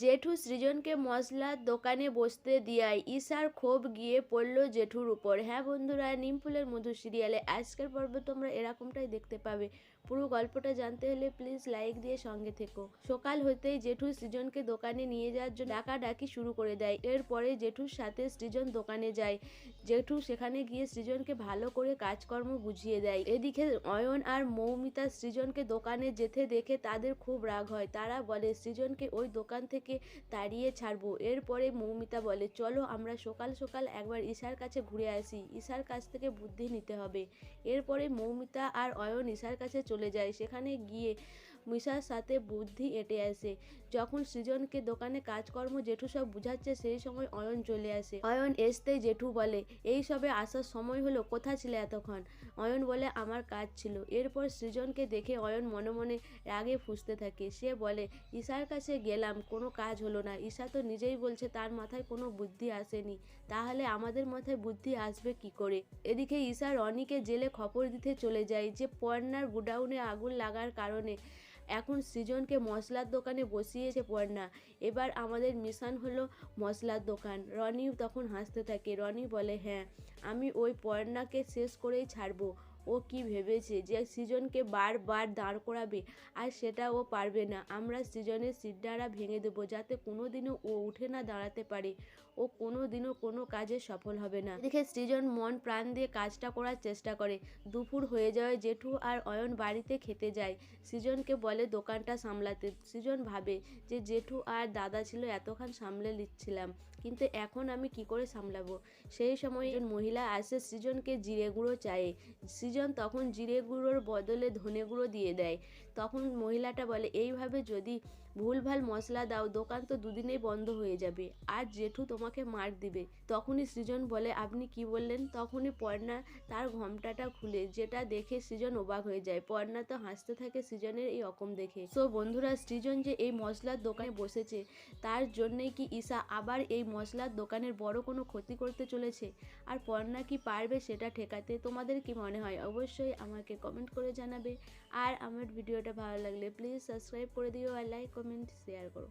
জেঠু সৃজনকে মশলার দোকানে বসতে দিয়ায় ঈশার ক্ষোভ গিয়ে পড়ল জেঠুর উপর। হ্যাঁ বন্ধুরা, নিমফুলের মধু সিরিয়ালে আজকের পর্বে তোমরা এরকমটাই দেখতে পাবে। পুরো গল্পটা জানতে হলে প্লিজ লাইক দিয়ে সঙ্গে থেকো। সকাল হতেই জেঠু সৃজনকে দোকানে নিয়ে যাওয়ার জন্য ডাকাডাকি শুরু করে দেয়। এরপরে জেঠুর সাথে সৃজন দোকানে যায়। জেঠু সেখানে গিয়ে সৃজনকে ভালো করে কাজকর্ম বুঝিয়ে দেয়। এদিকে অয়ন আর মৌমিতা সৃজনকে দোকানে যেতে দেখে তাদের খুব রাগ হয়। তারা বলে সৃজনকে ওই দোকান থেকে তাড়িয়ে ছাড়বো। এরপরে মৌমিতা বলে চলো আমরা সকাল সকাল একবার ঈশার কাছে ঘুরে আসি, ঈশার কাছ থেকে বুদ্ধি নিতে হবে। এরপরে মৌমিতা আর অয়ন ঈশার কাছে চলে যায়। সেখানে গিয়ে ঈশার সাথে বুদ্ধি এঁটে আসে। যখন সৃজনকে দোকানে কাজকর্ম জেঠু সব বুঝাচ্ছে সেই সময় অয়ন চলে আসে। অয়ন আসতেই জেঠু বলে এই সবে আসার সময় হলো, কোথা ছিলে এতক্ষণ? অয়ন বলে আমার কাজ ছিল। এরপর সৃজনকে দেখে অয়ন মনে মনে রাগে ফুঁসতে থাকে। সে বলে ঈশার কাছে গেলাম, কোনো কাজ হলো না। ঈশা তো নিজেই বলছে তার মাথায় কোনো বুদ্ধি আসেনি, তাহলে আমাদের মাথায় বুদ্ধি আসবে কি করে? এদিকে ঈশা রনিকে জেলে খবর দিতে চলে যায় যে পর্ণার গুডাউনে আগুন লাগার কারণে এখন সৃজনকে মশলার দোকানে বসিয়েছে পর্ণা। এবার আমাদের মিশন হলো মশলার দোকান। রনি তখন হাসতে থাকে। রনি বলে হ্যাঁ, আমি ওই পর্ণাকে শেষ করেই ছাড়বো। ও কি ভেবেছে যে সৃজনকে বারবার দাঁড় করাবে, আর সেটা ও পারবে না। আমরা সৃজনের সিডারা ভেঙে দেবো যাতে কোনোদিনও ও উঠে না দাঁড়াতে পারে। ও কোনোদিনও কোনো কাজে সফল হবে না। এদিকে সৃজন মন প্রাণ দিয়ে কাজটা করার চেষ্টা করে। দুপুর হয়ে যাওয়ায় জেঠু আর অয়ন বাড়িতে খেতে যায়। সৃজনকে বলে দোকানটা সামলাতে। সৃজন ভাবে যে জেঠু আর দাদা ছিল এতক্ষণ সামলে নিচ্ছিলাম, কিন্তু এখন আমি কি করে সামলাবো? সেই সময় একজন মহিলা আসে সৃজনকে জিরে গুঁড়ো চায়ে। সৃজন তখন জিরে গুঁড়োর বদলে ধনে গুঁড়ো দিয়ে দেয়। তখন মহিলাটা বলে এইভাবে যদি ভুলভাল মশলা দাও দোকান তো দুদিনেই বন্ধ হয়ে যাবে, আর জেঠু তোমাকে মার দিবে। তখনই সৃজন বলে আপনি কি বললেন? তখনই পর্ণা তার ঘোমটাটা খুলে, যেটা দেখে সৃজন অবাক হয়ে যায়। পর্ণা তো হাসতে থাকে সৃজনের এই রকম দেখে। সো বন্ধুরা, সৃজন যে এই মশলার দোকানে বসেছে তার জন্যই কি ঈশা আবার এই মশলার দোকানের বড় কোনো ক্ষতি করতে চলেছে? আর পর্ণা কি পারবে সেটা ঠেকাতে? তোমাদের কি মনে হয় অবশ্যই আমাকে কমেন্ট করে জানাবে। আর আমার ভিডিওটা ভালো লাগলে প্লিজ সাবস্ক্রাইব করে দিও, আর লাইক কমেন্ট শেয়ার করো।